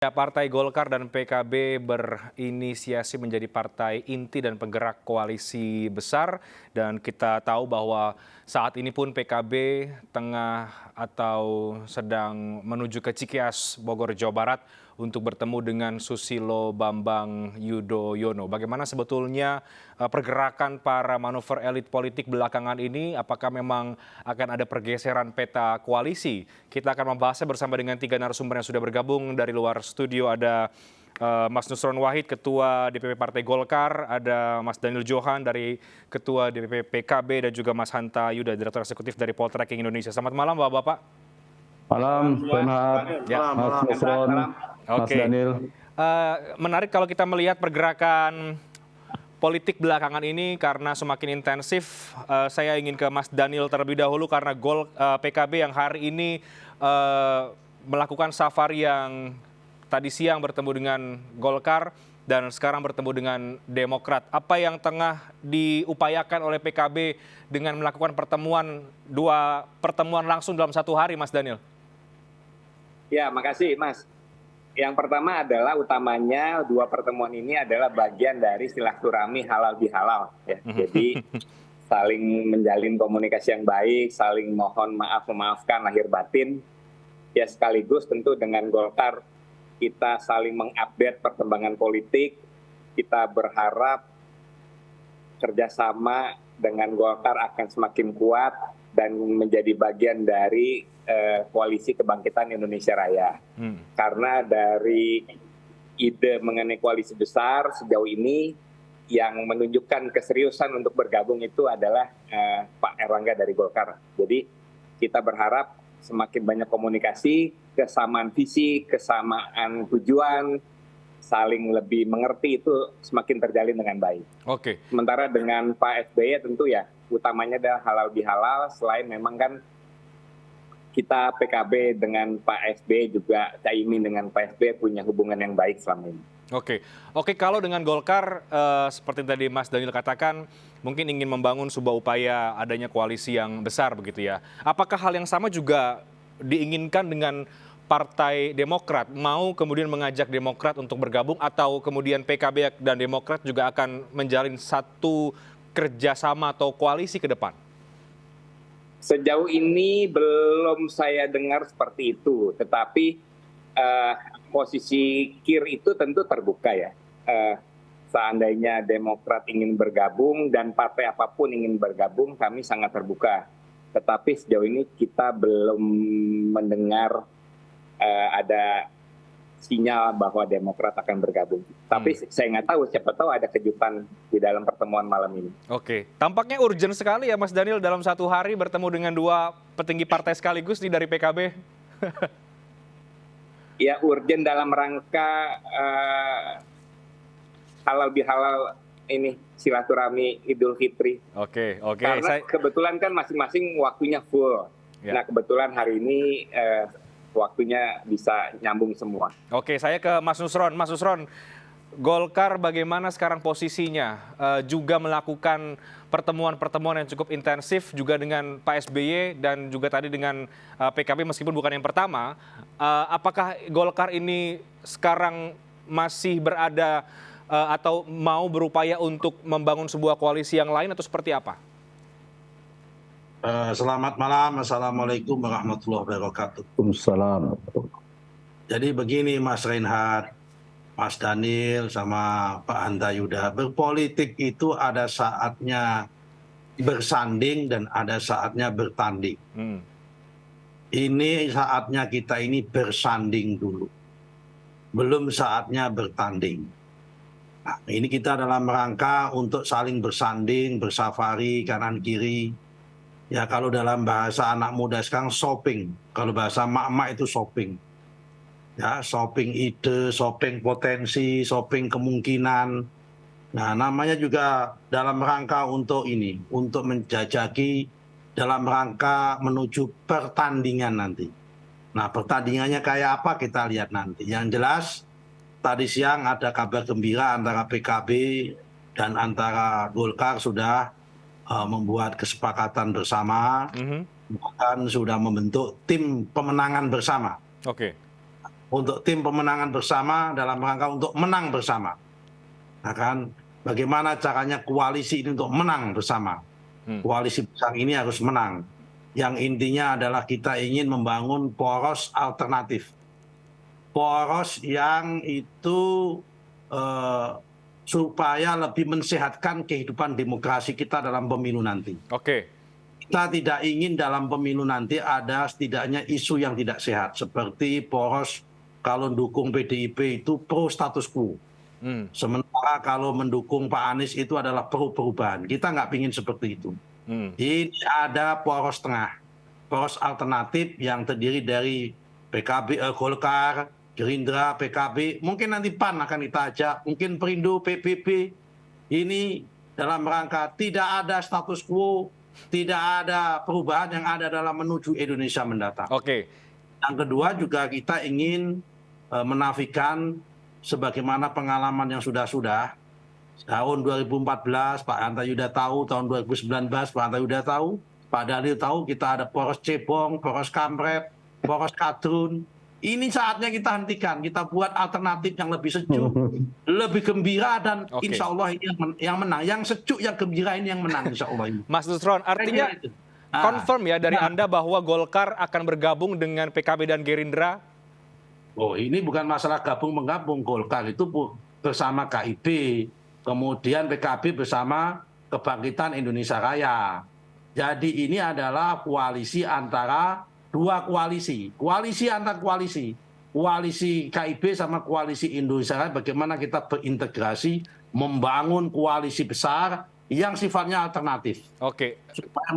Ya, Partai Golkar dan PKB berinisiasi menjadi partai inti dan penggerak koalisi besar. Dan kita tahu bahwa saat ini pun PKB tengah atau sedang menuju ke Cikias, Bogor, Jawa Barat untuk bertemu dengan Susilo Bambang Yudhoyono. Bagaimana sebetulnya pergerakan para manuver elit politik belakangan ini? Apakah memang akan ada pergeseran peta koalisi? Kita akan membahasnya bersama dengan tiga narasumber yang sudah bergabung dari luar studio. Ada Mas Nusron Wahid, Ketua DPP Partai Golkar, ada Mas Daniel Johan dari Ketua DPP PKB, dan juga Mas Hanta Yuda, Direktur Eksekutif dari Poltreking Indonesia. Selamat malam, Bapak-Bapak. Malam, Renhat, Ya. Mas Nusron, Mas Oke. Daniel. Menarik kalau kita melihat pergerakan politik belakangan ini karena semakin intensif. Saya ingin ke Mas Daniel terlebih dahulu karena PKB yang hari ini melakukan safari yang tadi siang bertemu dengan Golkar dan sekarang bertemu dengan Demokrat. Apa yang tengah diupayakan oleh PKB dengan melakukan dua pertemuan langsung dalam satu hari, Mas Daniel? Ya, makasih Mas. Yang pertama adalah utamanya dua pertemuan ini adalah bagian dari silaturahmi halal bihalal. Ya. Jadi saling menjalin komunikasi yang baik, saling mohon maaf memaafkan lahir batin. Ya sekaligus tentu dengan Golkar kita saling mengupdate perkembangan politik. Kita berharap kerjasama dengan Golkar akan semakin kuat dan menjadi bagian dari koalisi kebangkitan Indonesia Raya. Karena dari ide mengenai koalisi besar sejauh ini yang menunjukkan keseriusan untuk bergabung itu adalah Pak Erlangga dari Golkar. Jadi kita berharap semakin banyak komunikasi, kesamaan visi, kesamaan tujuan, saling lebih mengerti itu semakin terjalin dengan baik. Oke. Sementara dengan Pak SBY tentu ya utamanya adalah halal bihalal, selain memang kan kita PKB dengan Pak SBY juga Caimin dengan Pak SBY punya hubungan yang baik selama ini. Oke, kalau dengan Golkar seperti tadi Mas Daniel katakan mungkin ingin membangun sebuah upaya adanya koalisi yang besar begitu ya. Apakah hal yang sama juga diinginkan dengan Partai Demokrat? Mau kemudian mengajak Demokrat untuk bergabung atau kemudian PKB dan Demokrat juga akan menjalin satu kerjasama atau koalisi ke depan? Sejauh ini belum saya dengar seperti itu, tetapi posisi KIR itu tentu terbuka ya. Seandainya Demokrat ingin bergabung dan partai apapun ingin bergabung, kami sangat terbuka. Tetapi sejauh ini kita belum mendengar ada sinyal bahwa Demokrat akan bergabung. Tapi saya nggak tahu, siapa tahu ada kejutan di dalam pertemuan malam ini. Oke, tampaknya urgent sekali ya Mas Daniel dalam satu hari bertemu dengan dua petinggi partai sekaligus nih dari PKB. Ya urgent dalam rangka halal bihalal ini silaturahmi Idul Fitri. Oke. Karena kebetulan kan masing-masing waktunya full. Ya. Nah kebetulan hari ini waktunya bisa nyambung semua. Oke, saya ke Mas Nusron. Mas Nusron, Golkar bagaimana sekarang posisinya? Juga melakukan pertemuan-pertemuan yang cukup intensif juga dengan Pak SBY dan juga tadi dengan PKB meskipun bukan yang pertama. Apakah Golkar ini sekarang masih berada atau mau berupaya untuk membangun sebuah koalisi yang lain atau seperti apa? Selamat malam, Assalamualaikum warahmatullahi wabarakatuh. Waalaikumsalam. Jadi begini Mas Reinhardt, Mas Daniel sama Pak Hanta Yuda, berpolitik itu ada saatnya bersanding dan ada saatnya bertanding. Ini saatnya kita ini bersanding dulu, belum saatnya bertanding. Nah, ini kita dalam rangka untuk saling bersanding, bersafari kanan kiri. Ya kalau dalam bahasa anak muda sekarang shopping, kalau bahasa mak-mak itu shopping. Ya shopping ide, shopping potensi, shopping kemungkinan. Nah namanya juga dalam rangka untuk ini, untuk menjajaki dalam rangka menuju pertandingan nanti. Nah pertandingannya kayak apa kita lihat nanti. Yang jelas tadi siang ada kabar gembira antara PKB dan antara Golkar sudah membuat kesepakatan bersama, bahkan sudah membentuk tim pemenangan bersama. Oke. untuk tim pemenangan bersama dalam rangka untuk menang bersama. Nah kan, bagaimana caranya koalisi ini untuk menang bersama? Koalisi besar ini harus menang. Yang intinya adalah kita ingin membangun poros alternatif. Poros yang itu supaya lebih mensehatkan kehidupan demokrasi kita dalam pemilu nanti. Oke. Kita tidak ingin dalam pemilu nanti ada setidaknya isu yang tidak sehat. Seperti poros kalau mendukung PDIP itu pro status quo. Sementara kalau mendukung Pak Anies itu adalah pro perubahan. Kita nggak ingin seperti itu. Ini ada poros tengah. Poros alternatif yang terdiri dari PKB, Golkar, Gerindra, PKB, mungkin nanti PAN akan kita ajak, mungkin Perindo, PBB. Ini dalam rangka tidak ada status quo, tidak ada perubahan yang ada dalam menuju Indonesia mendatang. Oke. Yang kedua juga kita ingin menafikan sebagaimana pengalaman yang sudah-sudah. Tahun 2014 Pak Hanta Yuda tahu, tahun 2019 Pak Hanta Yuda tahu, Pak Dalil tahu kita ada poros cebong, poros kampret, poros kadrun. Ini saatnya kita hentikan, kita buat alternatif yang lebih sejuk, lebih gembira, dan insya Allah ini yang menang. Yang sejuk, yang gembira ini yang menang insya Allah ini. Mas Nusron, artinya confirm ya dari Anda bahwa Golkar akan bergabung dengan PKB dan Gerindra? Oh, ini bukan masalah gabung-menggabung. Golkar itu bersama KIB, kemudian PKB bersama Kebangkitan Indonesia Raya. Jadi ini adalah koalisi antara dua koalisi. Koalisi antar koalisi. Koalisi KIB sama koalisi Indonesia Raya, bagaimana kita berintegrasi, membangun koalisi besar yang sifatnya alternatif. Oke.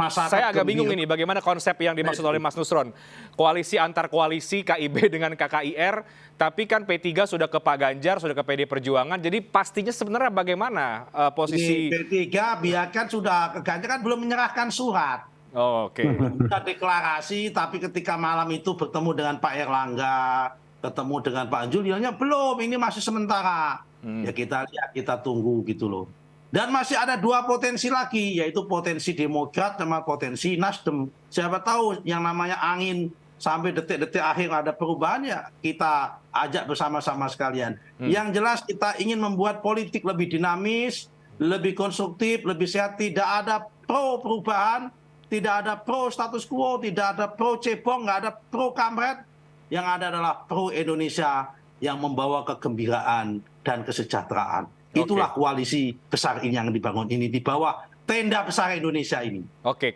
Saya agak bingung ini, bagaimana konsep yang dimaksud oleh Mas Nusron. Koalisi antar koalisi KIB dengan KKIR, tapi kan P3 sudah ke Pak Ganjar, sudah ke PD Perjuangan, jadi pastinya sebenarnya bagaimana posisi... P3 biarkan sudah ke Ganjar, kan belum menyerahkan surat. Oh, oke. Sudah deklarasi, tapi ketika malam itu bertemu dengan Pak Erlangga, ketemu dengan Pak Juliannya, belum, ini masih sementara. Ya kita lihat, kita tunggu gitu loh. Dan masih ada dua potensi lagi, yaitu potensi Demokrat sama potensi Nasdem. Siapa tahu yang namanya angin sampai detik-detik akhir ada perubahan, ya kita ajak bersama-sama sekalian. Yang jelas kita ingin membuat politik lebih dinamis, lebih konstruktif, lebih sehat. Tidak ada pro perubahan, tidak ada pro status quo, tidak ada pro cebong, nggak ada pro kampret. Yang ada adalah pro Indonesia yang membawa kegembiraan dan kesejahteraan. Itulah koalisi besar ini yang dibangun ini di bawah tenda besar Indonesia ini. Oke,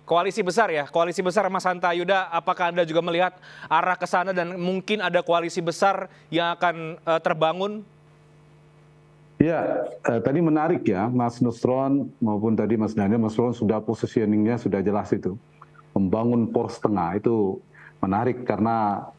koalisi besar ya. Koalisi besar Mas Hanta Yuda, apakah Anda juga melihat arah ke sana dan mungkin ada koalisi besar yang akan terbangun? Ya, tadi menarik ya, Mas Nusron maupun tadi Mas Daniel. Mas Nusron sudah positioningnya sudah jelas itu. Membangun poros tengah itu menarik karena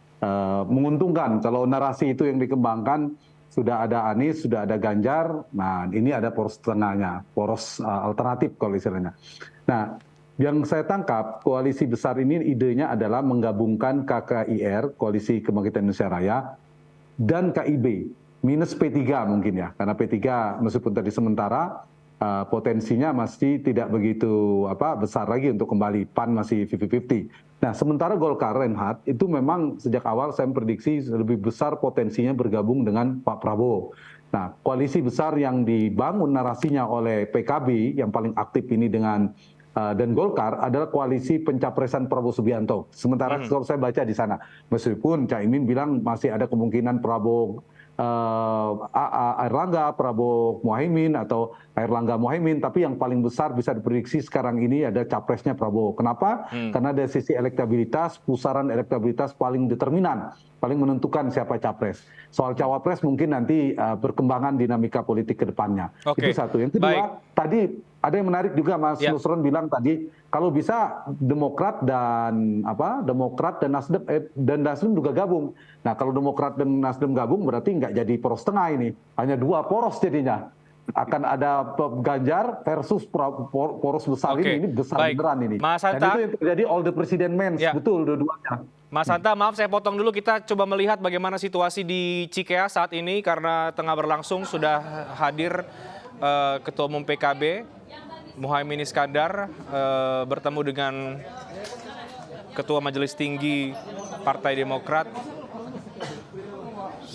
menguntungkan. Kalau narasi itu yang dikembangkan, sudah ada Anies, sudah ada Ganjar, nah ini ada poros tengahnya, poros alternatif kalau istilahnya. Nah, yang saya tangkap, koalisi besar ini idenya adalah menggabungkan KKIR, Koalisi Kebangkitan Indonesia Raya, dan KIB, minus P3 mungkin ya, karena P3 meskipun tadi sementara, potensinya masih tidak begitu besar lagi untuk kembali, PAN masih 50-50. Nah, sementara Golkar, Reinhardt, itu memang sejak awal saya memprediksi lebih besar potensinya bergabung dengan Pak Prabowo. Nah, koalisi besar yang dibangun narasinya oleh PKB yang paling aktif ini dengan dan Golkar adalah koalisi pencapresan Prabowo Subianto. Sementara kalau saya baca di sana, meskipun Caimin bilang masih ada kemungkinan Prabowo Airlangga, Prabowo Muhaimin atau Airlangga Muhaimin, tapi yang paling besar bisa diprediksi sekarang ini ada capresnya Prabowo. Kenapa? Karena dari sisi elektabilitas, pusaran elektabilitas paling determinan, paling menentukan siapa capres. Soal cawapres mungkin nanti perkembangan dinamika politik ke depannya. Itu satu. Yang kedua, tadi ada yang menarik juga Mas Nusron bilang tadi, kalau bisa Demokrat dan Nasdem juga gabung. Nah, kalau Demokrat dan Nasdem gabung berarti nggak jadi poros tengah ini, hanya dua poros jadinya. Akan ada Ganjar versus poros besar ini besar beneran ini. Mas Hanta, dan itu yang terjadi all the president men, betul dua-duanya. Mas Hanta, maaf saya potong dulu, kita coba melihat bagaimana situasi di Cikeas saat ini karena tengah berlangsung, sudah hadir Ketua Umum PKB Muhaimin Iskandar bertemu dengan Ketua Majelis Tinggi Partai Demokrat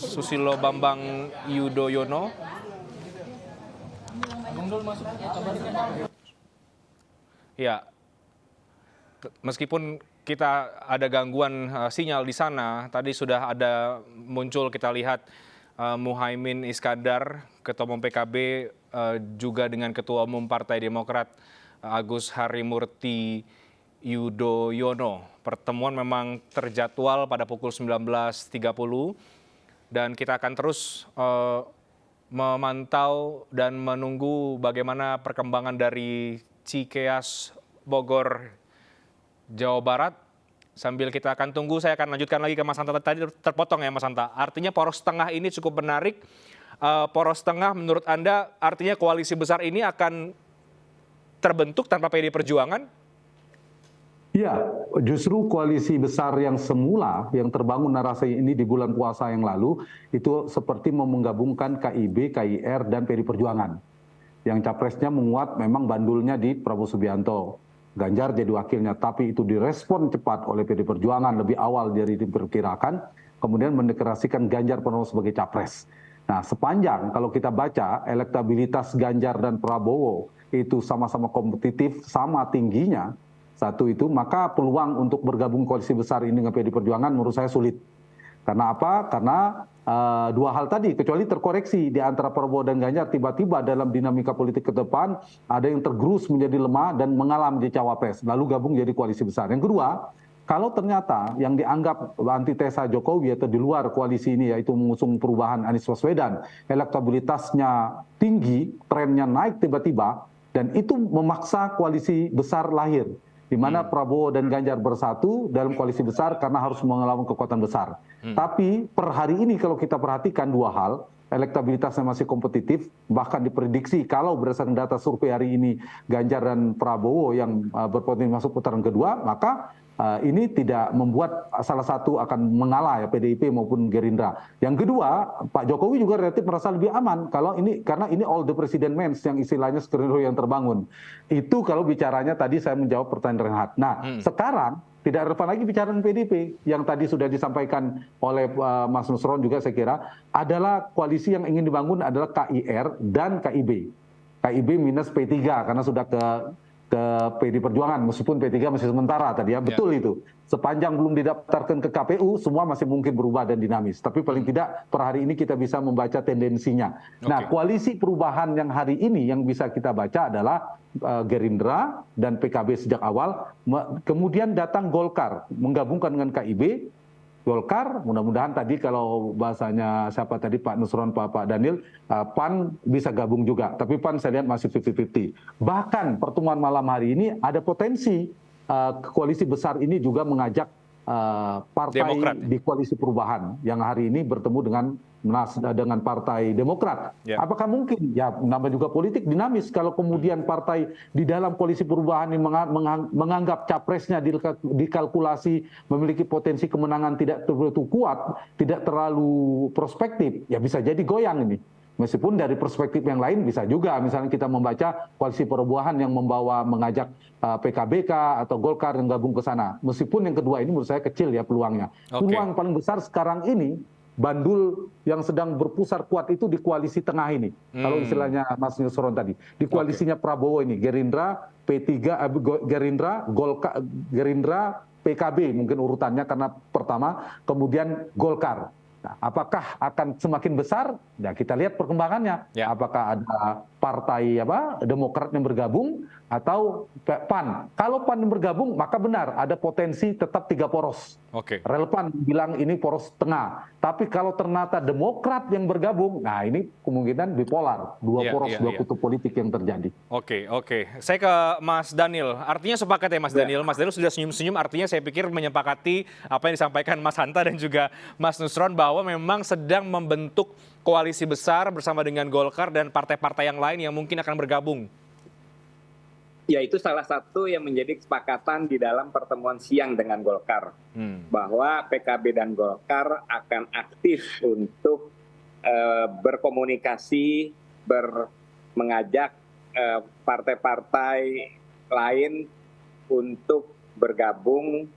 Susilo Bambang Yudhoyono. Ya, meskipun kita ada gangguan sinyal di sana, tadi sudah ada muncul kita lihat Muhaimin Iskandar, Ketua Umum PKB, juga dengan Ketua Umum Partai Demokrat Agus Harimurti Yudhoyono. Pertemuan memang terjadwal pada pukul 19.30 dan kita akan terus memantau dan menunggu bagaimana perkembangan dari Cikeas, Bogor, Jawa Barat. Sambil kita akan tunggu, saya akan lanjutkan lagi ke Mas Hanta. Tadi terpotong ya Mas Hanta. Artinya poros tengah ini cukup menarik. Poros tengah menurut Anda artinya koalisi besar ini akan terbentuk tanpa PD Perjuangan? Ya, justru koalisi besar yang semula yang terbangun narasi ini di bulan puasa yang lalu itu seperti mau menggabungkan KIB, KIR, dan PD Perjuangan. Yang capresnya menguat memang bandulnya di Prabowo Subianto. Ganjar jadi wakilnya, tapi itu direspon cepat oleh PD Perjuangan lebih awal dari diperkirakan, kemudian mendeklarasikan Ganjar Pranowo sebagai capres. Nah, sepanjang kalau kita baca elektabilitas Ganjar dan Prabowo itu sama-sama kompetitif, sama tingginya, satu itu, maka peluang untuk bergabung koalisi besar ini dengan PD Perjuangan menurut saya sulit. Karena apa? Karena dua hal tadi, kecuali terkoreksi di antara Prabowo dan Ganjar, tiba-tiba dalam dinamika politik ke depan, ada yang tergerus menjadi lemah dan mengalah menjadi cawapres, lalu gabung jadi koalisi besar. Yang kedua, kalau ternyata yang dianggap antitesa Jokowi atau di luar koalisi ini, yaitu mengusung perubahan Anies Baswedan, elektabilitasnya tinggi, trennya naik tiba-tiba, dan itu memaksa koalisi besar lahir, di mana Prabowo dan Ganjar bersatu dalam koalisi besar karena harus melawan kekuatan besar. Tapi per hari ini kalau kita perhatikan dua hal, elektabilitasnya masih kompetitif, bahkan diprediksi kalau berdasarkan data survei hari ini Ganjar dan Prabowo yang berpotensi masuk putaran kedua, maka ini tidak membuat salah satu akan mengalah ya PDIP maupun Gerindra. Yang kedua, Pak Jokowi juga relatif merasa lebih aman kalau ini karena ini all the president means yang istilahnya skenario yang terbangun. Itu kalau bicaranya tadi saya menjawab pertanyaan Renhat. Nah, sekarang tidak relevan lagi bicara PDIP yang tadi sudah disampaikan oleh Mas Nusron juga saya kira adalah koalisi yang ingin dibangun adalah KIR dan KIB. KIB minus P3 karena sudah ke PD Perjuangan, meskipun P3 masih sementara tadi ya, betul itu. Sepanjang belum didaftarkan ke KPU, semua masih mungkin berubah dan dinamis. Tapi paling tidak per hari ini kita bisa membaca tendensinya. Nah, koalisi perubahan yang hari ini yang bisa kita baca adalah Gerindra dan PKB sejak awal, kemudian datang Golkar, menggabungkan dengan KIB, Golkar, mudah-mudahan tadi kalau bahasanya siapa tadi Pak Nusron, Pak Daniel, PAN bisa gabung juga. Tapi PAN saya lihat masih 50-50. Bahkan pertemuan malam hari ini ada potensi koalisi besar ini juga mengajak partai Demokrat di koalisi perubahan yang hari ini bertemu dengan Partai Demokrat. Apakah mungkin? Ya, namanya juga politik dinamis. Kalau kemudian partai di dalam koalisi perubahan ini menganggap capresnya dikalkulasi memiliki potensi kemenangan tidak terlalu kuat, tidak terlalu prospektif, ya bisa jadi goyang ini. Meskipun dari perspektif yang lain bisa juga, misalnya kita membaca koalisi perubahan yang mengajak PKB atau Golkar yang gabung ke sana. Meskipun yang kedua ini menurut saya kecil ya peluangnya. Peluang paling besar sekarang ini, bandul yang sedang berpusar kuat itu di koalisi tengah ini. Kalau istilahnya Mas Nusron tadi. Di koalisinya Prabowo ini, Gerindra, P3, Gerindra, PKB mungkin urutannya karena pertama, kemudian Golkar. Nah, apakah akan semakin besar? Ya, kita lihat perkembangannya. Apakah ada partai Demokrat yang bergabung atau PAN? Kalau PAN yang bergabung, maka benar ada potensi tetap 3 poros. Relevan bilang ini poros tengah. Tapi kalau ternyata Demokrat yang bergabung, nah ini kemungkinan bipolar, 2 poros, 2 kutub politik yang terjadi. Saya ke Mas Daniel. Artinya sepakat ya Mas Daniel. Mas Daniel sudah senyum-senyum. Artinya saya pikir menyepakati apa yang disampaikan Mas Hanta dan juga Mas Nusron bahwa memang sedang membentuk koalisi besar bersama dengan Golkar dan partai-partai yang lain yang mungkin akan bergabung. Ya, itu salah satu yang menjadi kesepakatan di dalam pertemuan siang dengan Golkar. Bahwa PKB dan Golkar akan aktif untuk berkomunikasi, mengajak partai-partai lain untuk bergabung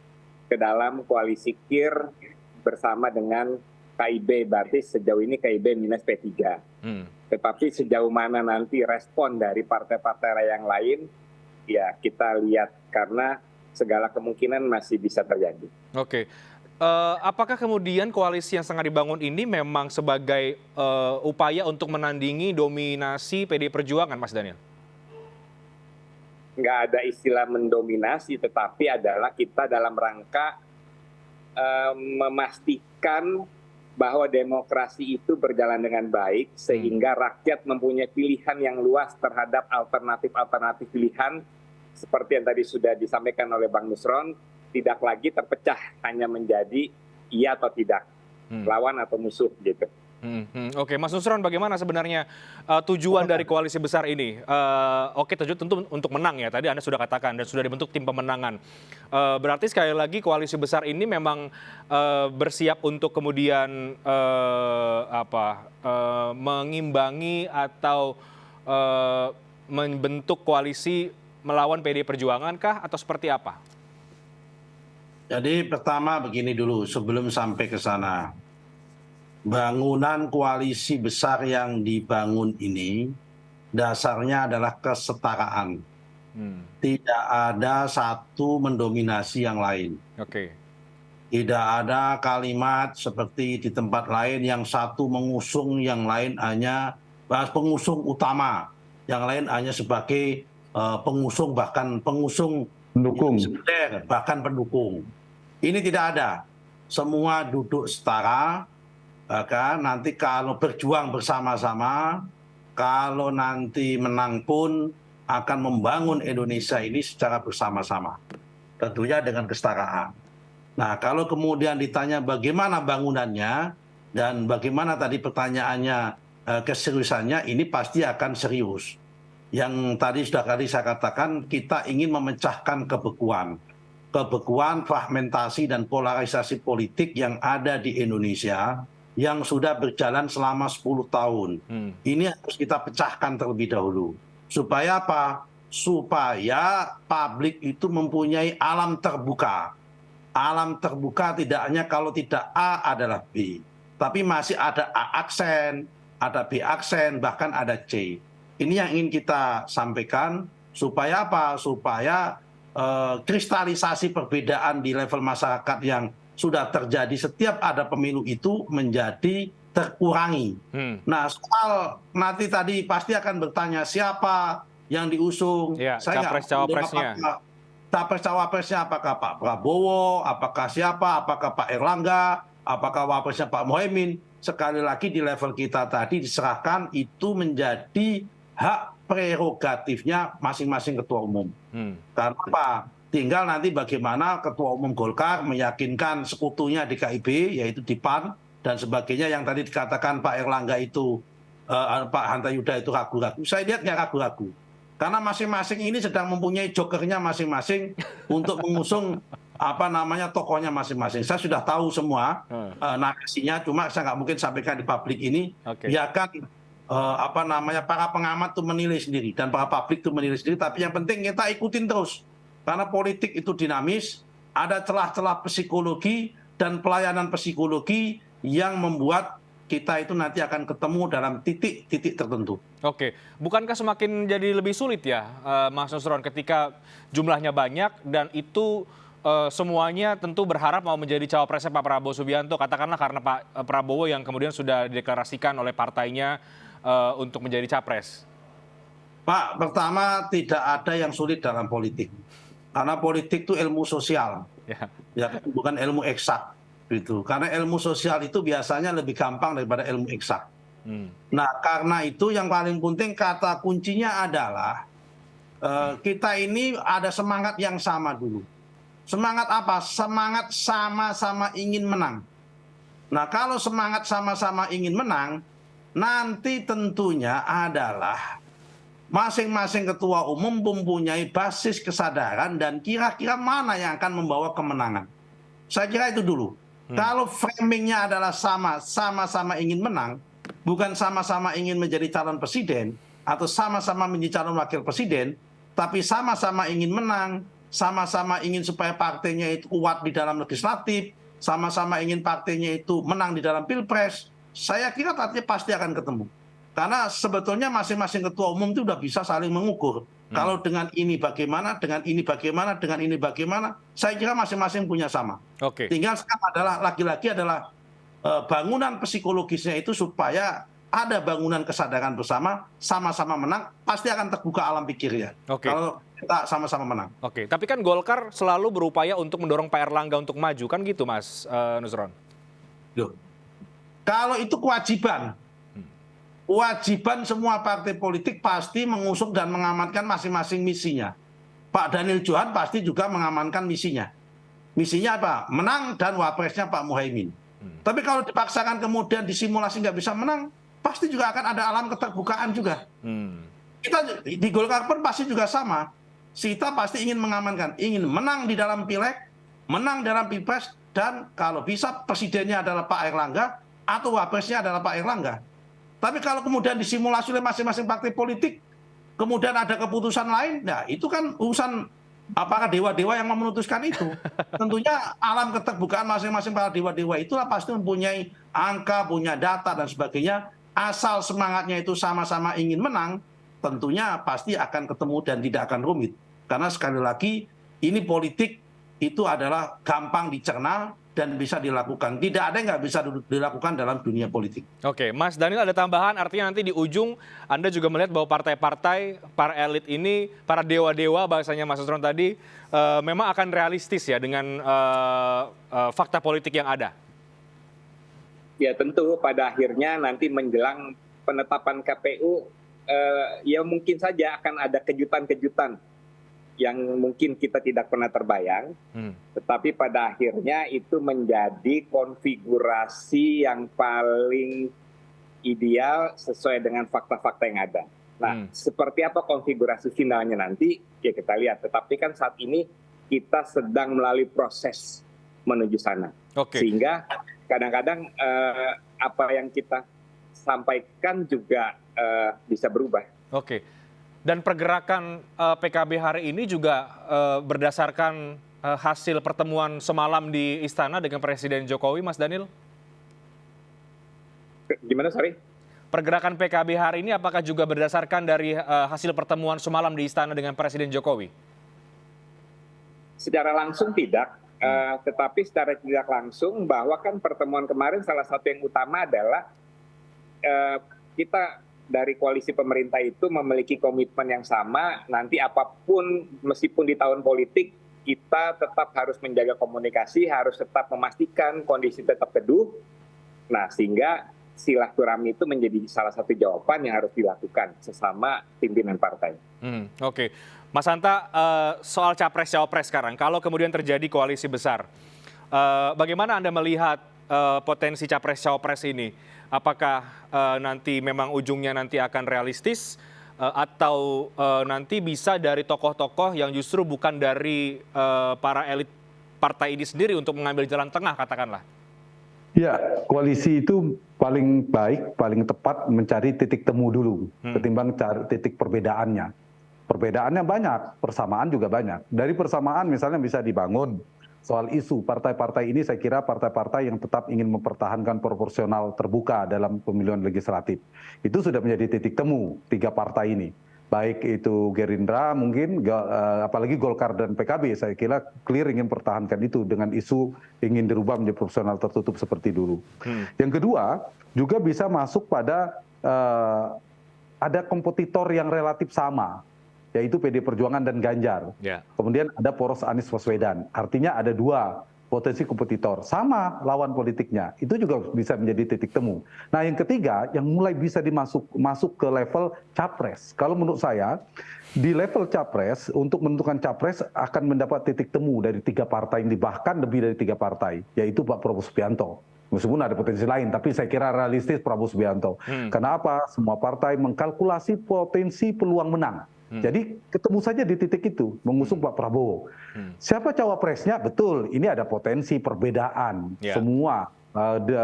ke dalam koalisi KIR bersama dengan KIB, berarti sejauh ini KIB minus P3. Tetapi sejauh mana nanti respon dari partai-partai yang lain, ya kita lihat, karena segala kemungkinan masih bisa terjadi. Oke. Apakah kemudian koalisi yang sedang dibangun ini memang sebagai upaya untuk menandingi dominasi PDI Perjuangan, Mas Daniel? Nggak ada istilah mendominasi, tetapi adalah kita dalam rangka memastikan bahwa demokrasi itu berjalan dengan baik, sehingga rakyat mempunyai pilihan yang luas terhadap alternatif-alternatif pilihan, seperti yang tadi sudah disampaikan oleh Bang Nusron, tidak lagi terpecah hanya menjadi iya atau tidak, lawan atau musuh gitu. Oke, Mas Nusron, bagaimana sebenarnya tujuan dari koalisi besar ini? Oke, tujuan tentu untuk menang ya. Tadi Anda sudah katakan dan sudah dibentuk tim pemenangan. Berarti sekali lagi koalisi besar ini memang bersiap untuk kemudian mengimbangi atau membentuk koalisi melawan PDI Perjuangan kah atau seperti apa? Jadi pertama begini dulu sebelum sampai ke sana. Bangunan koalisi besar yang dibangun ini dasarnya adalah kesetaraan. Tidak ada satu mendominasi yang lain. Oke. Tidak ada kalimat seperti di tempat lain yang satu mengusung, yang lain hanya pengusung utama, yang lain hanya sebagai pengusung, bahkan pengusung Pendukung. sekunder, bahkan pendukung. Ini tidak ada. Semua duduk setara. Kan nanti kalau berjuang bersama-sama, kalau nanti menang pun akan membangun Indonesia ini secara bersama-sama, tentunya dengan kesetaraan. Nah, kalau kemudian ditanya bagaimana bangunannya dan bagaimana tadi pertanyaannya keseriusannya, ini pasti akan serius. Yang tadi sudah kali saya katakan, kita ingin memecahkan kebekuan, fragmentasi dan polarisasi politik yang ada di Indonesia, yang sudah berjalan selama 10 tahun. Ini harus kita pecahkan terlebih dahulu. Supaya apa? Supaya publik itu mempunyai alam terbuka. Alam terbuka tidak hanya kalau tidak A adalah B. Tapi masih ada A aksen, ada B aksen, bahkan ada C. Ini yang ingin kita sampaikan. Supaya apa? Supaya kristalisasi perbedaan di level masyarakat yang sudah terjadi setiap ada pemilu itu menjadi terkurangi. Nah, soal nanti tadi pasti akan bertanya siapa yang diusung. Ya, Saya capres-cawapresnya. Capres-cawapresnya apakah Pak Prabowo, apakah siapa, apakah Pak Erlangga, apakah wapresnya Pak Muhaimin. Sekali lagi di level kita tadi diserahkan itu menjadi hak prerogatifnya masing-masing ketua umum. Karena apa? Tinggal nanti bagaimana Ketua Umum Golkar meyakinkan sekutunya di KIB, yaitu di PAN, dan sebagainya yang tadi dikatakan Pak Erlangga itu, Pak Hanta Yuda itu ragu-ragu. Saya lihat nggak ragu-ragu. Karena masing-masing ini sedang mempunyai jokernya masing-masing untuk mengusung tokohnya masing-masing. Saya sudah tahu semua narasinya, cuma saya nggak mungkin sampaikan di publik ini. Biarkan para pengamat itu menilai sendiri, dan para publik itu menilai sendiri, tapi yang penting kita ikutin terus. Karena politik itu dinamis, ada celah-celah psikologi dan pelayanan psikologi yang membuat kita itu nanti akan ketemu dalam titik-titik tertentu. Oke, bukankah semakin jadi lebih sulit ya, Mas Nusron, ketika jumlahnya banyak dan itu semuanya tentu berharap mau menjadi cawapresnya Pak Prabowo Subianto, katakanlah karena Pak Prabowo yang kemudian sudah dideklarasikan oleh partainya untuk menjadi capres? Pak, pertama tidak ada yang sulit dalam politik. Karena politik itu ilmu sosial, ya bukan ilmu eksak, gitu. Karena ilmu sosial itu biasanya lebih gampang daripada ilmu eksak. Nah, karena itu yang paling penting kata kuncinya adalah kita ini ada semangat yang sama dulu. Semangat apa? Semangat sama-sama ingin menang. Nah, kalau semangat sama-sama ingin menang, nanti tentunya adalah masing-masing ketua umum mempunyai basis kesadaran dan kira-kira mana yang akan membawa kemenangan. Saya kira itu dulu. Kalau framingnya adalah sama-sama ingin menang, bukan sama-sama ingin menjadi calon presiden atau sama-sama menjadi calon wakil presiden, tapi sama-sama ingin menang, sama-sama ingin supaya partainya itu kuat di dalam legislatif, sama-sama ingin partainya itu menang di dalam Pilpres, saya kira artinya pasti akan ketemu. Karena sebetulnya masing-masing ketua umum itu udah bisa saling mengukur. Kalau dengan ini bagaimana, dengan ini bagaimana, dengan ini bagaimana, saya kira masing-masing punya sama. Tinggal sekarang adalah lagi-lagi adalah bangunan psikologisnya itu supaya ada bangunan kesadaran bersama, sama-sama menang, pasti akan terbuka alam pikirnya. Kalau kita sama-sama menang. Tapi kan Golkar selalu berupaya untuk mendorong Pak Erlangga untuk maju, kan gitu Mas Nusron? Kalau itu kewajiban, semua partai politik pasti mengusung dan mengamankan masing-masing misinya. Pak Daniel Johan pasti juga mengamankan misinya. Misinya apa? Menang dan wapresnya Pak Muhaimin. Tapi kalau dipaksakan kemudian disimulasi nggak bisa menang, pasti juga akan ada alam keterbukaan juga. Kita di Golkar pun pasti juga sama. Kita pasti ingin mengamankan, ingin menang di dalam pileg, menang dalam pilpres, dan kalau bisa presidennya adalah Pak Erlangga atau wapresnya adalah Pak Erlangga. Tapi kalau kemudian disimulasi oleh masing-masing partai politik, kemudian ada keputusan lain, nah itu kan urusan apakah dewa-dewa yang memutuskan itu. Tentunya alam keterbukaan masing-masing para dewa-dewa itulah pasti mempunyai angka, punya data dan sebagainya. Asal semangatnya itu sama-sama ingin menang, tentunya pasti akan ketemu dan tidak akan rumit. Karena sekali lagi, ini politik itu adalah gampang dicerna dan bisa dilakukan. Tidak ada yang nggak bisa dilakukan dalam dunia politik. Mas Daniel, ada tambahan, artinya nanti di ujung Anda juga melihat bahwa partai-partai, para elit ini, para dewa-dewa bahasanya Mas Nusron tadi, memang akan realistis ya dengan fakta politik yang ada? Ya tentu pada akhirnya nanti menjelang penetapan KPU, ya mungkin saja akan ada kejutan-kejutan yang mungkin kita tidak pernah terbayang, tetapi pada akhirnya itu menjadi konfigurasi yang paling ideal sesuai dengan fakta-fakta yang ada. Nah, seperti apa konfigurasi finalnya nanti, ya kita lihat. Tetapi kan saat ini kita sedang melalui proses menuju sana. Sehingga kadang-kadang apa yang kita sampaikan juga bisa berubah. Dan pergerakan PKB hari ini juga berdasarkan hasil pertemuan semalam di Istana dengan Presiden Jokowi, Mas Daniel? Gimana, sorry? Pergerakan PKB hari ini apakah juga berdasarkan dari hasil pertemuan semalam di Istana dengan Presiden Jokowi? Secara langsung tidak, tetapi secara tidak langsung bahwa kan pertemuan kemarin salah satu yang utama adalah kita dari koalisi pemerintah itu memiliki komitmen yang sama, nanti apapun meskipun di tahun politik kita tetap harus menjaga komunikasi, harus tetap memastikan kondisi tetap teduh. Nah, sehingga silaturahmi itu menjadi salah satu jawaban yang harus dilakukan sesama pimpinan partai. Mas Hanta, soal capres-cawapres sekarang, kalau kemudian terjadi koalisi besar, bagaimana Anda melihat potensi capres-cawapres ini? Apakah nanti memang ujungnya nanti akan realistis atau nanti bisa dari tokoh-tokoh yang justru bukan dari para elit partai ini sendiri untuk mengambil jalan tengah, katakanlah? Ya, koalisi itu paling baik, paling tepat mencari titik temu dulu, ketimbang cari titik perbedaannya. Perbedaannya banyak, persamaan juga banyak. Dari persamaan misalnya bisa dibangun soal isu partai-partai ini, saya kira partai-partai yang tetap ingin mempertahankan proporsional terbuka dalam pemilihan legislatif. Itu sudah menjadi titik temu tiga partai ini. Baik itu Gerindra mungkin, apalagi Golkar dan PKB, saya kira clear ingin pertahankan itu dengan isu ingin dirubah menjadi proporsional tertutup seperti dulu. Yang kedua, juga bisa masuk pada ada kompetitor yang relatif sama, yaitu PD Perjuangan dan Ganjar. Kemudian ada poros Anies Baswedan. Artinya ada dua potensi kompetitor. Sama lawan politiknya. Itu juga bisa menjadi titik temu. Nah yang ketiga, yang mulai bisa masuk ke level capres. Kalau menurut saya, di level capres, untuk menentukan capres akan mendapat titik temu dari tiga partai ini, bahkan lebih dari tiga partai, yaitu Pak Prabowo Subianto. Meskipun ada potensi lain, tapi saya kira realistis Prabowo Subianto. Kenapa? Semua partai mengkalkulasi potensi peluang menang. Jadi ketemu saja di titik itu, mengusung Pak Prabowo. Siapa cawapresnya? Betul, ini ada potensi perbedaan semua.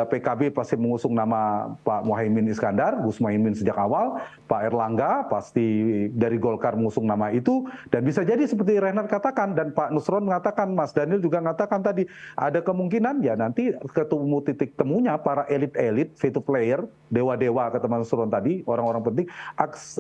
PKB pasti mengusung nama Pak Muhaimin Iskandar, Gus Muhaimin sejak awal, Pak Erlangga pasti dari Golkar mengusung nama itu, dan bisa jadi seperti Reinhard katakan, dan Pak Nusron mengatakan, Mas Daniel juga mengatakan tadi, ada kemungkinan ya nanti ketemu titik temunya para elit-elit, veto player, dewa-dewa kata Mas Nusron tadi, orang-orang penting,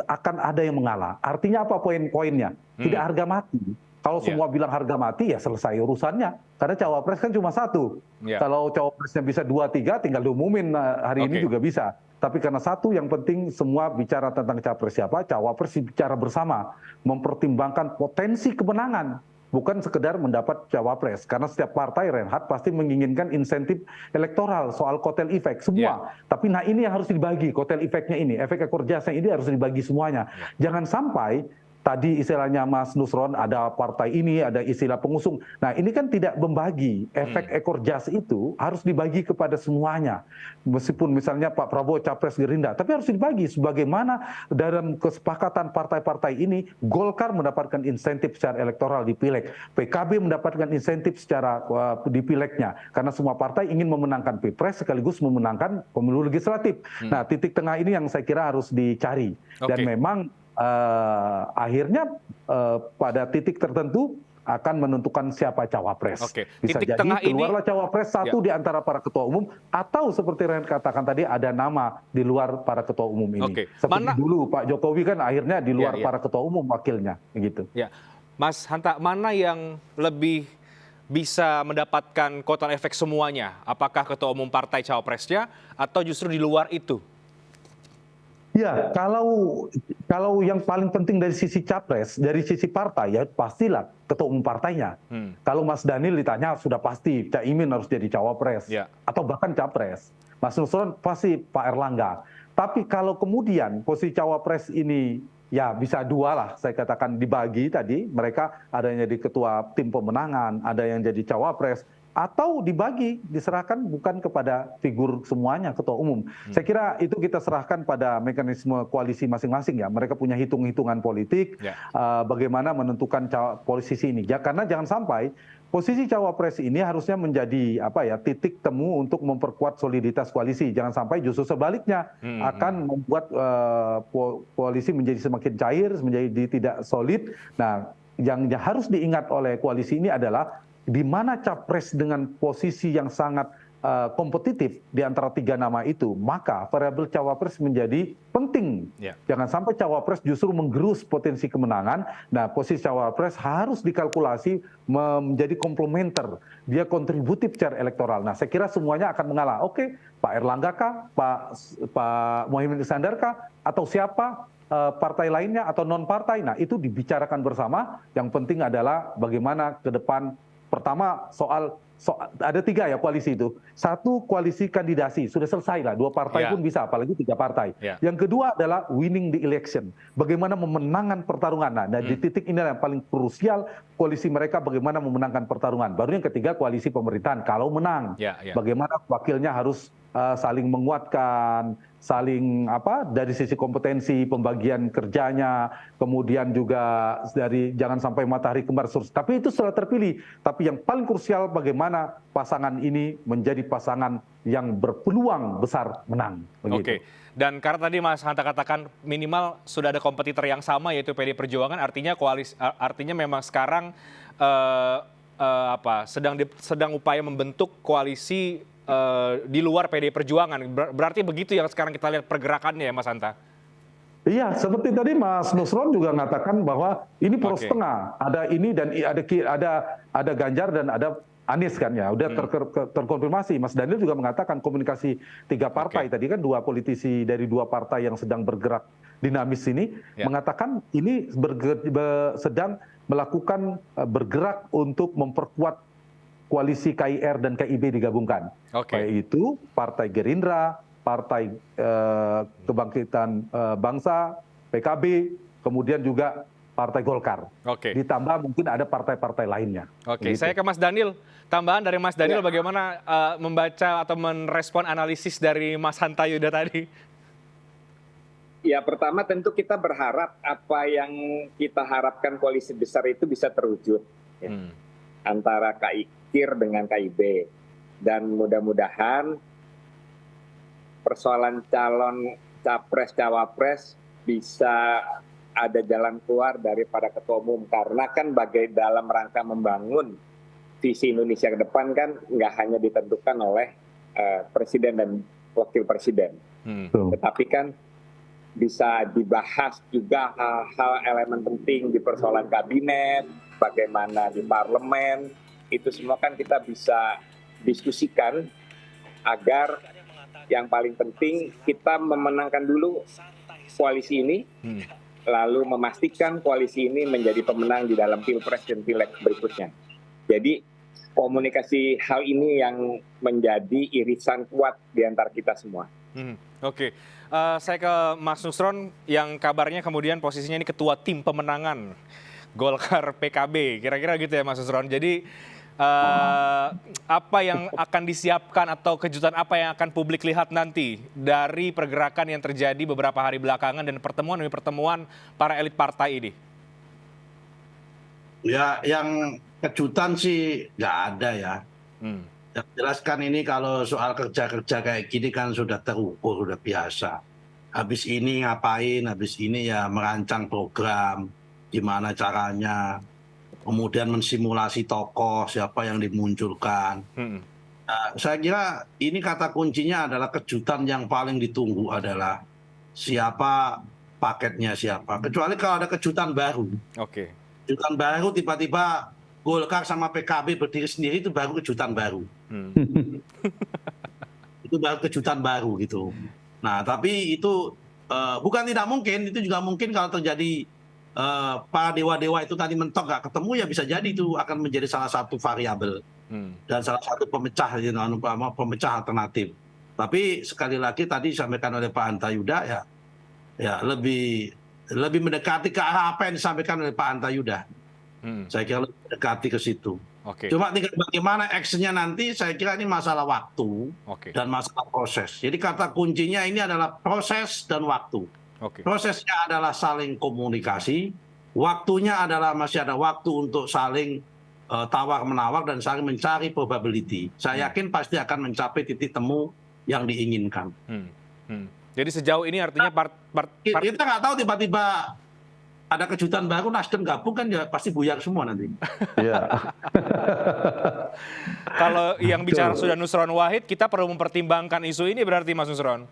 akan ada yang mengalah. Artinya apa poin-poinnya? Tidak harga mati. Kalau semua bilang harga mati, ya selesai urusannya. Karena cawapres kan cuma satu. Kalau cawapresnya bisa 2-3, tinggal diumumin hari ini juga bisa. Tapi karena satu yang penting, semua bicara tentang capres siapa, cawapres bicara bersama. Mempertimbangkan potensi kemenangan. Bukan sekedar mendapat cawapres. Karena setiap partai, Reinhard, pasti menginginkan insentif elektoral soal kotel efek. Semua. Tapi nah ini yang harus dibagi, kotel efeknya ini. Efek ekor jasnya ini harus dibagi semuanya. Jangan sampai tadi istilahnya Mas Nusron, ada partai ini, ada istilah pengusung. Nah ini kan tidak membagi, efek ekor jas itu harus dibagi kepada semuanya. Meskipun misalnya Pak Prabowo capres Gerindra, tapi harus dibagi sebagaimana dalam kesepakatan partai-partai ini, Golkar mendapatkan insentif secara elektoral di pileg, PKB mendapatkan insentif secara di pilegnya, karena semua partai ingin memenangkan Pilpres sekaligus memenangkan pemilu legislatif. Nah titik tengah ini yang saya kira harus dicari. Dan memang akhirnya pada titik tertentu akan menentukan siapa cawapres. Bisa Titik jadi tengah keluarlah cawapres satu di antara para ketua umum, atau seperti Ren katakan tadi, ada nama di luar para ketua umum ini. Seperti dulu Pak Jokowi kan akhirnya di luar para ketua umum wakilnya, gitu. Mas Hanta, mana yang lebih bisa mendapatkan kotel efek semuanya? Apakah ketua umum partai cawapresnya atau justru di luar itu? Ya, kalau yang paling penting dari sisi capres, dari sisi partai, ya pastilah ketua umum partainya. Kalau Mas Daniel ditanya, sudah pasti Cak Imin harus jadi cawapres, atau bahkan capres. Mas Nusron pasti Pak Erlangga. Tapi kalau kemudian posisi cawapres ini, ya bisa dua lah, saya katakan dibagi tadi, mereka ada yang jadi ketua tim pemenangan, ada yang jadi cawapres, atau dibagi, diserahkan bukan kepada figur semuanya ketua umum. Saya kira itu kita serahkan pada mekanisme koalisi masing-masing ya. Mereka punya hitung-hitungan politik, bagaimana menentukan posisi ini. Ya, karena jangan sampai posisi cawapres ini harusnya menjadi titik temu untuk memperkuat soliditas koalisi. Jangan sampai justru sebaliknya akan membuat koalisi menjadi semakin cair, menjadi tidak solid. Nah, yang harus diingat oleh koalisi ini adalah di mana capres dengan posisi yang sangat kompetitif di antara tiga nama itu, maka variabel cawapres menjadi penting. Jangan sampai cawapres justru menggerus potensi kemenangan. Nah, posisi cawapres harus dikalkulasi menjadi komplementer. Dia kontributif secara elektoral. Nah, saya kira semuanya akan mengalah. Oke, Pak Erlangga kah, Pak Muhaimin Iskandar kah, atau siapa partai lainnya atau non partai. Nah, itu dibicarakan bersama. Yang penting adalah bagaimana ke depan. Pertama soal ada tiga ya koalisi itu. Satu, koalisi kandidasi, sudah selesai lah, 2 partai pun bisa, apalagi 3 partai. Yang kedua adalah winning the election, bagaimana memenangkan pertarungan. Nah, di titik ini yang paling krusial, koalisi mereka bagaimana memenangkan pertarungan. Baru yang ketiga, koalisi pemerintahan, kalau menang, bagaimana wakilnya harus saling menguatkan, saling dari sisi kompetensi, pembagian kerjanya, kemudian juga dari jangan sampai matahari kembar surut. Tapi itu setelah terpilih. Tapi yang paling krusial bagaimana pasangan ini menjadi pasangan yang berpeluang besar menang. Begitu. Dan karena tadi Mas Hanta katakan minimal sudah ada kompetitor yang sama yaitu PD Perjuangan, artinya koalisi, artinya memang sekarang sedang upaya membentuk koalisi di luar PD Perjuangan. Berarti begitu yang sekarang kita lihat pergerakannya ya Mas Hanta? Iya, seperti tadi Mas Nusron juga mengatakan bahwa ini poros tengah. Ada ini dan ada Ganjar dan ada Anies kan ya. Udah terkonfirmasi. Mas Daniel juga mengatakan komunikasi 3 partai. Tadi kan 2 politisi dari 2 partai yang sedang bergerak dinamis ini mengatakan ini sedang melakukan bergerak untuk memperkuat koalisi KIR dan KIB digabungkan. Baik itu Partai Gerindra, Partai Kebangkitan Bangsa, PKB, kemudian juga Partai Golkar. Ditambah mungkin ada partai-partai lainnya. Gitu. Saya ke Mas Daniel. Tambahan dari Mas Daniel bagaimana membaca atau merespon analisis dari Mas Hanta Yuda tadi? Ya, pertama tentu kita berharap apa yang kita harapkan koalisi besar itu bisa terwujud. Antara KIR dengan KIB. Dan mudah-mudahan persoalan calon capres cawapres bisa ada jalan keluar dari para ketua umum, karena kan dalam rangka membangun visi Indonesia ke depan kan nggak hanya ditentukan oleh presiden dan wakil presiden, tetapi kan bisa dibahas juga hal-hal elemen penting di persoalan kabinet, bagaimana di parlemen, itu semua kan kita bisa diskusikan agar yang paling penting kita memenangkan dulu koalisi ini, lalu memastikan koalisi ini menjadi pemenang di dalam pilpres dan pileg berikutnya. Jadi komunikasi hal ini yang menjadi irisan kuat di antara kita semua. Oke. Saya ke Mas Nusron yang kabarnya kemudian posisinya ini ketua tim pemenangan Golkar PKB. Kira-kira gitu ya Mas Nusron. Jadi apa yang akan disiapkan atau kejutan apa yang akan publik lihat nanti dari pergerakan yang terjadi beberapa hari belakangan dan pertemuan demi pertemuan para elit partai ini? Ya, yang kejutan sih nggak ada ya. Yang jelaskan ini kalau soal kerja-kerja kayak gini kan sudah terukur, sudah biasa. Habis ini ngapain, habis ini ya merancang program, gimana caranya, kemudian mensimulasi tokoh, siapa yang dimunculkan. Nah, saya kira ini kata kuncinya adalah kejutan yang paling ditunggu adalah siapa paketnya siapa. Kecuali kalau ada kejutan baru. Oke. Kejutan baru tiba-tiba Golkar sama PKB berdiri sendiri, itu baru kejutan baru. Itu baru kejutan baru gitu. Nah, tapi itu bukan tidak mungkin, itu juga mungkin kalau terjadi para dewa-dewa itu tadi mentok nggak ketemu, ya bisa jadi itu akan menjadi salah satu variabel dan salah satu pemecah, pemecah alternatif. Tapi sekali lagi tadi disampaikan oleh Pak Hanta Yuda ya lebih mendekati ke arah apa yang disampaikan oleh Pak Hanta Yuda. Saya kira lebih mendekati ke situ. Cuma tinggal bagaimana actionnya nanti, saya kira ini masalah waktu dan masalah proses. Jadi kata kuncinya ini adalah proses dan waktu. Prosesnya adalah saling komunikasi, waktunya adalah masih ada waktu untuk saling tawar-menawar dan saling mencari probability. Saya yakin pasti akan mencapai titik temu yang diinginkan. Jadi sejauh ini artinya kita nggak tahu tiba-tiba ada kejutan baru, Nasdem gabung kan ya pasti buyar semua nanti. Kalau yang bicara sudah Nusron Wahid, kita perlu mempertimbangkan isu ini berarti Mas Nusron?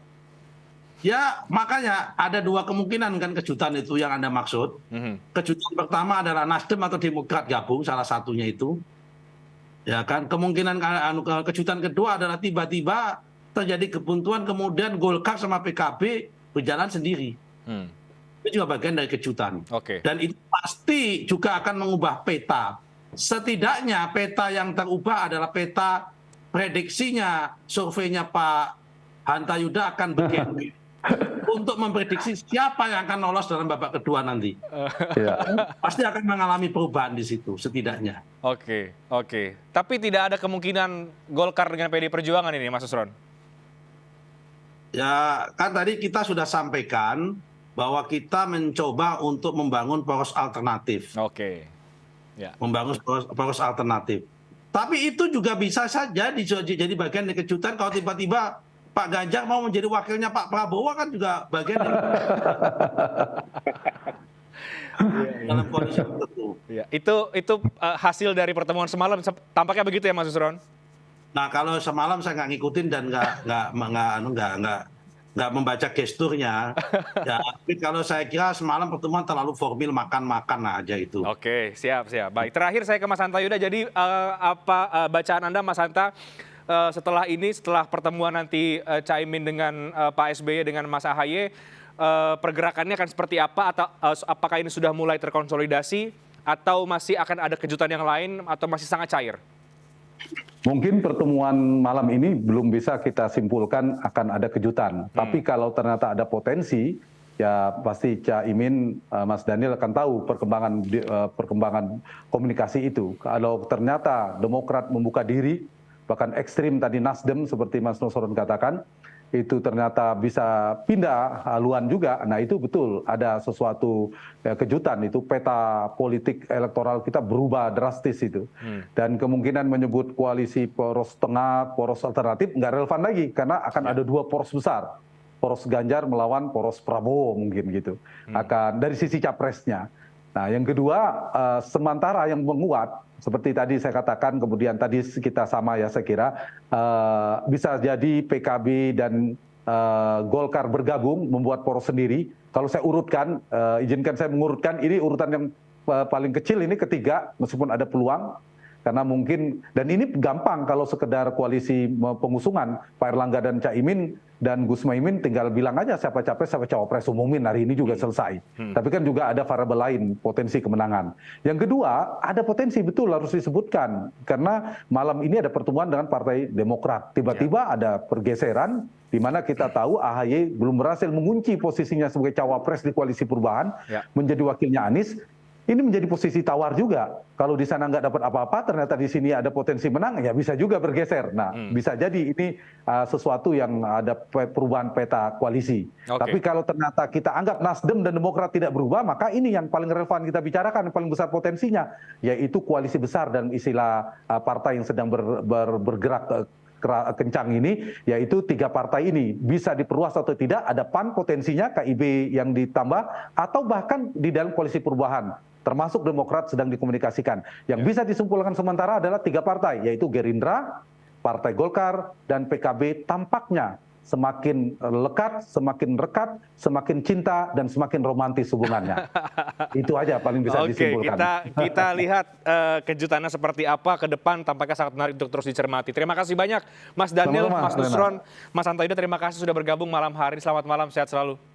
Ya, makanya ada dua kemungkinan kan kejutan itu yang Anda maksud. Kejutan pertama adalah Nasdem atau Demokrat gabung, salah satunya itu. Ya kan, kemungkinan kejutan kedua adalah tiba-tiba terjadi kebuntuan, kemudian Golkar sama PKB berjalan sendiri. Itu juga bagian dari kejutan. Dan itu pasti juga akan mengubah peta. Setidaknya peta yang terubah adalah peta prediksinya, surveinya Pak Hanta Yuda akan begini. Untuk memprediksi siapa yang akan lolos dalam babak kedua nanti. Pasti akan mengalami perubahan di situ, setidaknya. Oke. Tapi tidak ada kemungkinan Golkar dengan PD Perjuangan ini, Mas Nusron? Ya, kan tadi kita sudah sampaikan bahwa kita mencoba untuk membangun poros alternatif. Membangun poros alternatif. Tapi itu juga bisa saja jadi bagian dari kejutan kalau tiba-tiba Pak Ganjar mau menjadi wakilnya Pak Prabowo, kan juga bagian dari dalam kondisi tertentu. Itu hasil dari pertemuan semalam, tampaknya begitu ya Mas Nusron? Nah, kalau semalam saya nggak ngikutin dan nggak membaca gesturnya. Ya, tapi kalau saya kira semalam pertemuan terlalu formal, makan-makan aja itu. Oke, siap. Baik, terakhir saya ke Mas Hanta Yuda. Jadi apa bacaan Anda, Mas Hanta, setelah pertemuan nanti Caimin dengan Pak SBY dengan Mas AHY, pergerakannya akan seperti apa? Atau apakah ini sudah mulai terkonsolidasi atau masih akan ada kejutan yang lain atau masih sangat cair? Mungkin pertemuan malam ini belum bisa kita simpulkan akan ada kejutan. Tapi kalau ternyata ada potensi, ya pasti Caimin, Mas Daniel akan tahu perkembangan komunikasi itu. Kalau ternyata Demokrat membuka diri, bahkan ekstrim tadi Nasdem seperti Mas Nusron katakan, itu ternyata bisa pindah haluan juga. Nah itu betul ada sesuatu kejutan, itu peta politik elektoral kita berubah drastis itu. Dan kemungkinan menyebut koalisi poros tengah, poros alternatif nggak relevan lagi karena akan ada dua poros besar. Poros Ganjar melawan poros Prabowo mungkin gitu. Akan dari sisi capresnya. Nah yang kedua sementara yang menguat seperti tadi saya katakan, kemudian tadi kita sama ya saya kira bisa jadi PKB dan Golkar bergabung membuat poros sendiri. Kalau saya urutkan, izinkan saya mengurutkan, ini urutan yang paling kecil ini ketiga, meskipun ada peluang. Karena mungkin, dan ini gampang kalau sekedar koalisi pengusungan, Pak Erlangga dan Caimin dan Gus Muhaimin tinggal bilang aja siapa capres, siapa cawapres, umumin hari ini juga selesai. Tapi kan juga ada variabel lain, potensi kemenangan. Yang kedua, ada potensi betul harus disebutkan. Karena malam ini ada pertemuan dengan Partai Demokrat. Tiba-tiba ada pergeseran, di mana kita tahu AHY belum berhasil mengunci posisinya sebagai cawapres di koalisi perubahan, menjadi wakilnya Anies. Ini menjadi posisi tawar juga. Kalau di sana nggak dapat apa-apa, ternyata di sini ada potensi menang, ya bisa juga bergeser. Nah, bisa jadi ini sesuatu yang ada perubahan peta koalisi. Tapi kalau ternyata kita anggap Nasdem dan Demokrat tidak berubah, maka ini yang paling relevan kita bicarakan, yang paling besar potensinya, yaitu koalisi besar dan istilah partai yang sedang bergerak kencang ini, yaitu tiga partai ini bisa diperluas atau tidak, ada PAN potensinya, KIB yang ditambah, atau bahkan di dalam koalisi perubahan, termasuk Demokrat sedang dikomunikasikan. Yang bisa disimpulkan sementara adalah tiga partai, yaitu Gerindra, Partai Golkar, dan PKB tampaknya semakin lekat, semakin rekat, semakin cinta, dan semakin romantis hubungannya. Itu aja paling bisa disimpulkan. Oke, kita lihat kejutannya seperti apa ke depan, tampaknya sangat menarik untuk terus dicermati. Terima kasih banyak Mas Daniel, Mas Nusron, Mas Hanta Yuda, terima kasih sudah bergabung malam hari. Selamat malam, sehat selalu.